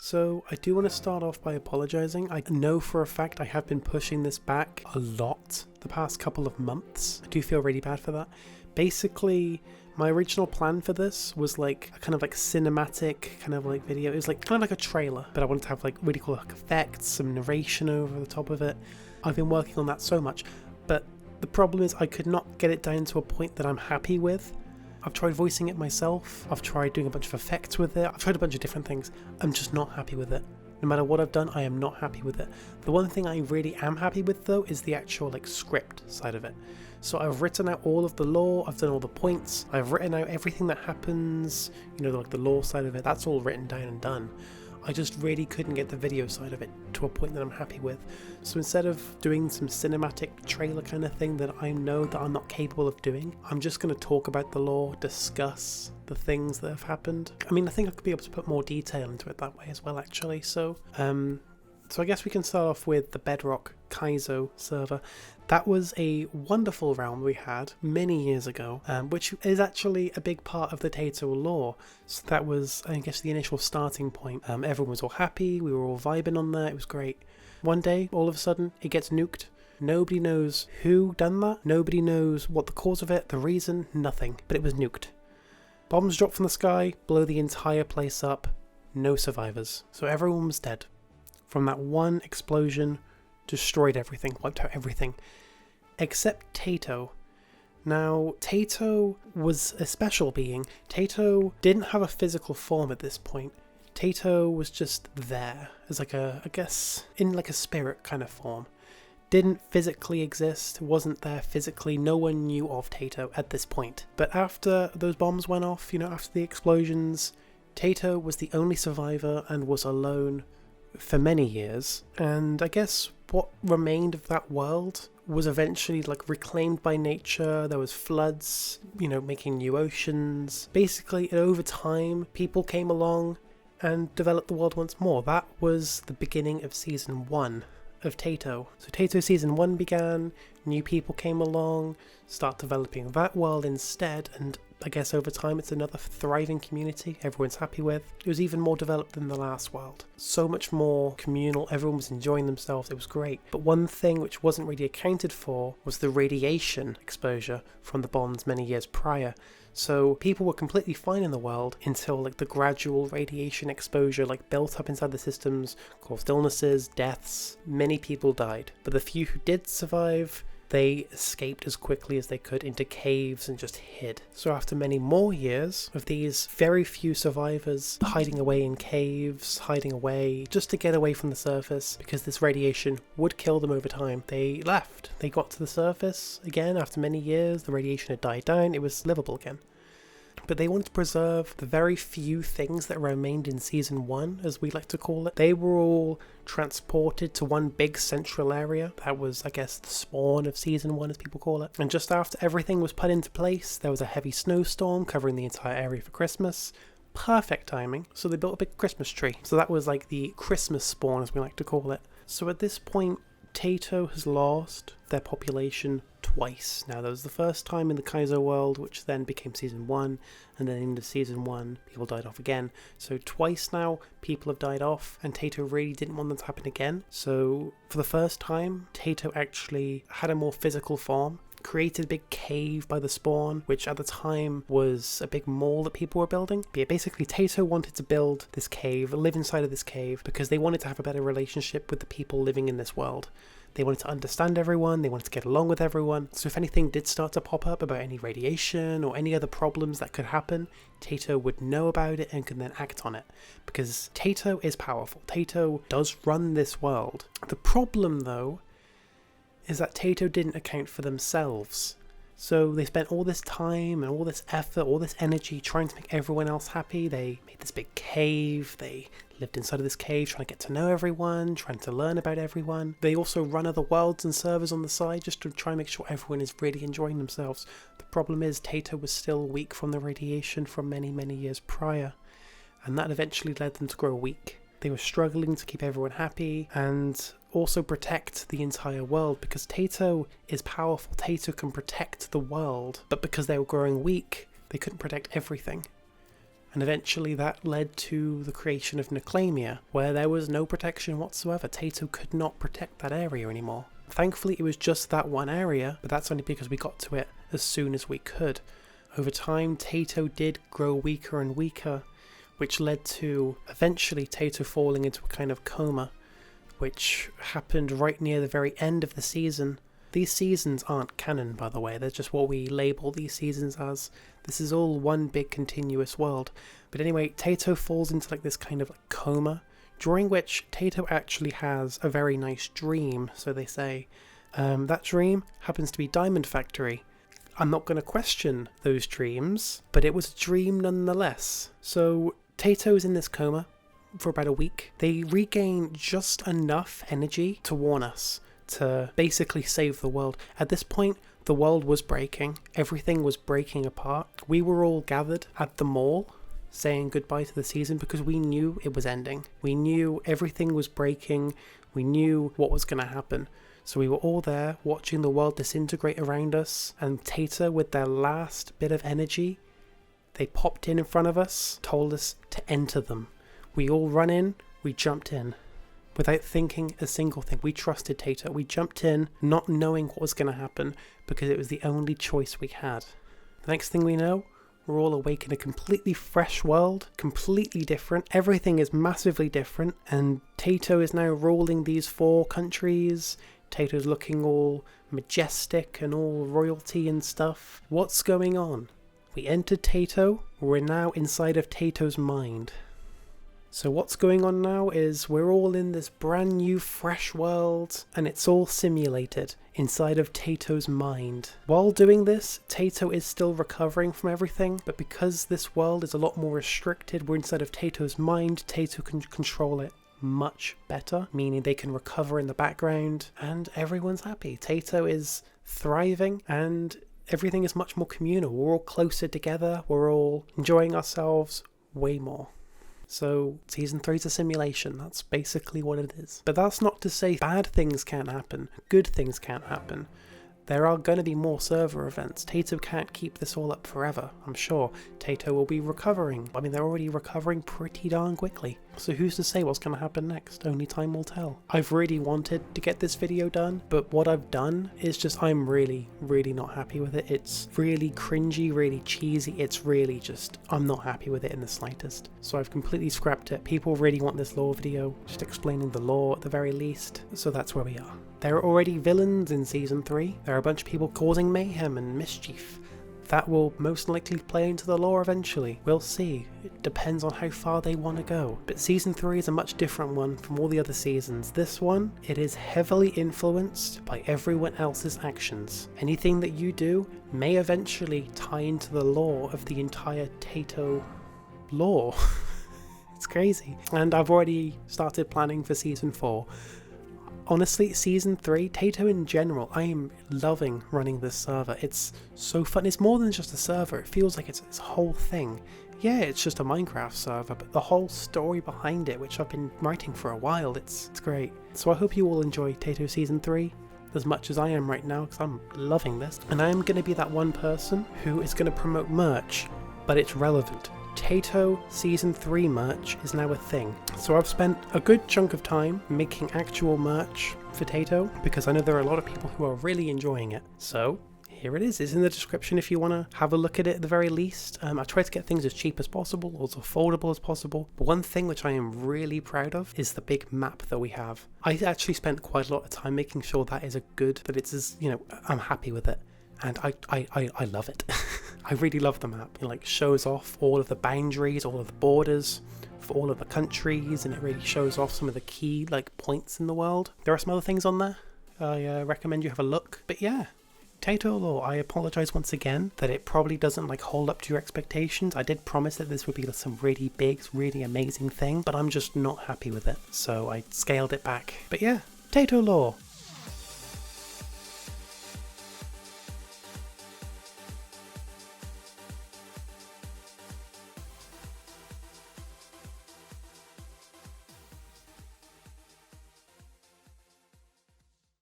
So I do want to start off by apologizing. I know for a fact I have been pushing this back a lot the past couple of months. I do feel really bad for that. Basically, my original plan for this was like a kind of like cinematic kind of like video. It was like kind of like a trailer, but I wanted to have like really cool like effects, some narration over the top of it. I've been working on that so much, but the problem is I could not get it down to a point that I'm happy with. I've tried voicing it myself, I've tried doing a bunch of effects with it, I've tried a bunch of different things. I'm just not happy with it. No matter what I've done, I am not happy with it. The one thing I really am happy with though is the actual like script side of it. So I've written out all of the lore, I've done all the points, I've written out everything that happens, you know, like the lore side of it, that's all written down and done. I just really couldn't get the video side of it to a point that I'm happy with. So instead of doing some cinematic trailer kind of thing that I know that I'm not capable of doing, I'm just going to talk about the lore, discuss the things that have happened. I mean, I think I could be able to put more detail into it that way as well, actually. So I guess we can start off with the Bedrock Kaizo server. That was a wonderful realm we had many years ago, which is actually a big part of the Taetoe lore. So that was, I guess, the initial starting point. Everyone was all happy, we were all vibing on there, it was great. One day, all of a sudden, it gets nuked. Nobody knows who done that, nobody knows what the cause of it, the reason, nothing, but it was nuked. Bombs dropped from the sky, blow the entire place up, no survivors. So everyone was dead. From that one explosion, destroyed everything, wiped out everything, except Taetoe. Now, Taetoe was a special being. Taetoe didn't have a physical form at this point. Taetoe was just there, as like a, I guess, in like a spirit kind of form. Didn't physically exist, wasn't there physically, no one knew of Taetoe at this point. But after those bombs went off, you know, after the explosions, Taetoe was the only survivor and was alone for many years, and I guess what remained of that world was eventually like reclaimed by nature. There was floods, you know, making new oceans. Basically, over time, people came along and developed the world once more. That was the beginning of season 1 of Taetoe. So Taetoe season 1 began, new people came along, start developing that world instead, and I guess over time it's another thriving community everyone's happy with. It was even more developed than the last world. So much more communal, everyone was enjoying themselves, it was great. But one thing which wasn't really accounted for was the radiation exposure from the bombs many years prior. So people were completely fine in the world until like the gradual radiation exposure like built up inside the systems, caused illnesses, deaths. Many people died, but the few who did survive, they escaped as quickly as they could into caves and just hid. So after many more years of these very few survivors hiding away in caves, hiding away just to get away from the surface because this radiation would kill them over time, they left. They got to the surface again after many years, the radiation had died down, it was livable again. But they wanted to preserve the very few things that remained in season 1, as we like to call it. They were all transported to one big central area. That was, I guess, the spawn of season 1, as people call it. And just after everything was put into place, there was a heavy snowstorm covering the entire area for Christmas. Perfect timing. So they built a big Christmas tree. So that was like the Christmas spawn, as we like to call it. So at this point, Taetoe has lost their population twice. Now, that was the first time in the Kaizo world, which then became season 1, and then into season 1, people died off again. So twice now, people have died off, and Taetoe really didn't want that to happen again. So for the first time, Taetoe actually had a more physical form, created a big cave by the spawn, which at the time was a big mall that people were building. But yeah, basically Taetoe wanted to build this cave, live inside of this cave, because they wanted to have a better relationship with the people living in this world. They wanted to understand everyone, they wanted to get along with everyone. So if anything did start to pop up about any radiation or any other problems that could happen, Taetoe would know about it and could then act on it. Because Taetoe is powerful. Taetoe does run this world. The problem though is that Taetoe didn't account for themselves. So they spent all this time and all this effort, all this energy trying to make everyone else happy. They made this big cave, they lived inside of this cave trying to get to know everyone, trying to learn about everyone. They also run other worlds and servers on the side just to try and make sure everyone is really enjoying themselves. The problem is Taetoe was still weak from the radiation from many, many years prior, and that eventually led them to grow weak. They were struggling to keep everyone happy and also protect the entire world, because Taetoe is powerful. Taetoe can protect the world, but because they were growing weak, they couldn't protect everything. And eventually that led to the creation of Neclamia, where there was no protection whatsoever. Taetoe could not protect that area anymore. Thankfully it was just that one area, but that's only because we got to it as soon as we could. Over time, Taetoe did grow weaker and weaker, which led to eventually Taetoe falling into a kind of coma, which happened right near the very end of the season. These seasons aren't canon, by the way, they're just what we label these seasons as. This is all one big continuous world. But anyway, Taetoe falls into like this kind of like coma, during which Taetoe actually has a very nice dream, so they say. That dream happens to be Diamond Factory. I'm not going to question those dreams, but it was a dream nonetheless. So Taetoe is in this coma for about a week. They regain just enough energy to warn us, to basically save the world. At this point, the world was breaking. Everything was breaking apart. We were all gathered at the mall, saying goodbye to the season because we knew it was ending. We knew everything was breaking. We knew what was going to happen. So we were all there watching the world disintegrate around us, and Taetoe, with their last bit of energy, they popped in front of us, told us to enter them. We all run in, we jumped in. Without thinking a single thing, we trusted Taetoe. We jumped in, not knowing what was going to happen, because it was the only choice we had. The next thing we know, we're all awake in a completely fresh world, completely different. Everything is massively different, and Taetoe is now ruling these 4 countries. Taetoe's looking all majestic and all royalty and stuff. What's going on? We entered Taetoe. We're now inside of Taetoe's mind. So what's going on now is we're all in this brand new fresh world, and it's all simulated inside of Taetoe's mind. While doing this, Taetoe is still recovering from everything, but because this world is a lot more restricted, we're inside of Taetoe's mind, Taetoe can control it much better, meaning they can recover in the background, and everyone's happy. Taetoe is thriving, and everything is much more communal. We're all closer together, we're all enjoying ourselves way more. So season 3 is a simulation, that's basically what it is. But that's not to say bad things can't happen, good things can't happen. There are going to be more server events. Taetoe can't keep this all up forever, I'm sure. Taetoe will be recovering. I mean, they're already recovering pretty darn quickly. So who's to say what's going to happen next? Only time will tell. I've really wanted to get this video done, but what I've done is just, I'm really not happy with it. It's really cringy, really cheesy. It's really just, I'm not happy with it in the slightest. So I've completely scrapped it. People really want this lore video, just explaining the lore at the very least. So that's where we are. There are already villains in Season 3. There are a bunch of people causing mayhem and mischief. That will most likely play into the lore eventually. We'll see. It depends on how far they want to go. But Season 3 is a much different one from all the other seasons. This one, it is heavily influenced by everyone else's actions. Anything that you do may eventually tie into the lore of the entire Taetoe lore. It's crazy. And I've already started planning for Season 4. Honestly, Season 3, Taetoe in general, I am loving running this server. It's so fun. It's more than just a server. It feels like it's a whole thing. Yeah, it's just a Minecraft server, but the whole story behind it, which I've been writing for a while, it's great. So I hope you all enjoy Taetoe Season 3 as much as I am right now, because I'm loving this. And I am going to be that one person who is going to promote merch, but it's relevant. Taetoe Season 3 merch is now a thing. So I've spent a good chunk of time making actual merch for Taetoe, because I know there are a lot of people who are really enjoying it. So here it is. It's in the description if you want to have a look at it at the very least. I try to get things as cheap as possible, or as affordable as possible. But one thing which I am really proud of is the big map that we have. I actually spent quite a lot of time making sure that is that it's as, I'm happy with it. And I love it. I really love the map. It like shows off all of the boundaries, all of the borders for all of the countries, and it really shows off some of the key points in the world. There are some other things on there. I recommend you have a look. But yeah, Taetoe lore, I apologize once again that it probably doesn't hold up to your expectations. I did promise that this would be some really big, really amazing thing, but I'm just not happy with it. So I scaled it back. But yeah, Taetoe lore.